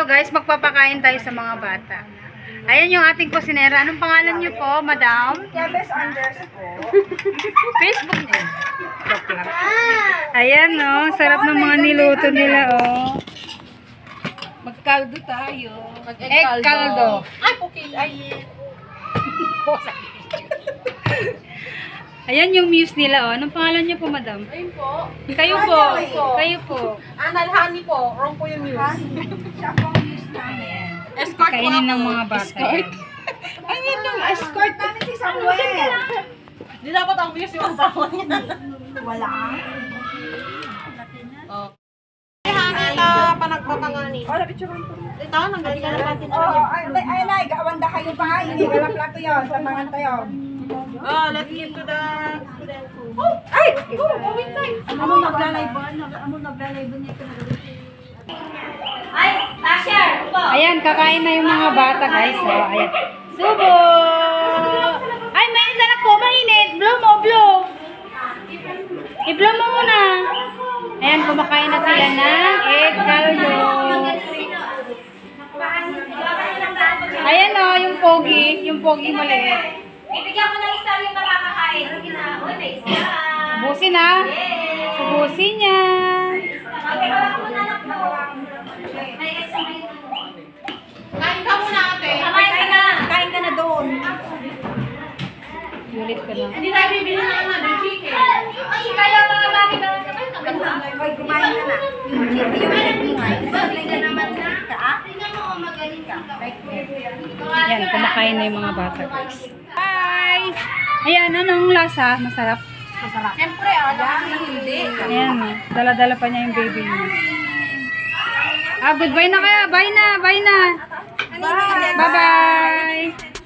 guys, magpapakain tayo sa mga bata. Ayan yung ating kusinera. Anong pangalan niyo po, madam? Kebes underscore. Facebook niyo. Ayan, no. Sarap ng mga niluto nila, oh. Magkaldo tayo. Egg caldo. Ay, okay. Ay. Ayan yung muse nila, oh. Anong pangalan niyo po, madam? Ayun po. Kayo po. Kayo po. Analhani po. Wrong po yung news. Siya po ang news namin. Escort po Kainin ng ako. mga bata. Escort. Ay, yun yung Escort namin si Samuel. Di dapat ang views yung asawa niya. Wala. Oh. Ito, panagpapangani. Oh, napicture ko. Ito, nanggaling ka na natin. Oh, ay na, gawanda kayo pa. Hindi, walang plato yun. Tamangan tayo. Oh, let's give to the student food. Ay! Oh, inside. Ano naglalay ba? Ano naglalay ba niya ito? Ayan, kakain na yung mga bata, guys. Oh, ayan. Subo! Ay, mainit anak ko, mainit. Blow mo, blow. I-blow mo muna. Ayan, kumakain na sila ng egg caldo. Ayan o, yung pogi maliit. Bibigyan ko ng isa yung makakakain. Sige na. Uy, may isa. Ubusin na. Ubusin niya. Magkakaroon ko na lang po. May isa may Kain ka muna, ate. Kamain ka na. Kain ka na doon. Ulit ko na. Hindi tayo bibili ng ano, chicken. Ay, kaya mga bagay na naman. Hoy, kumain ka na. Yung ingay. Magaling ka naman na. Tingnan mo, magaling ka. Ayan, kumakain na yung mga bata, guys. Bye! Ayan, anong lasa? Masarap? Siyempre, alam na hindi. Ayan, dala-dala pa niya yung baby niya. Goodbye na kaya. Bye na, bye na. Bye-bye.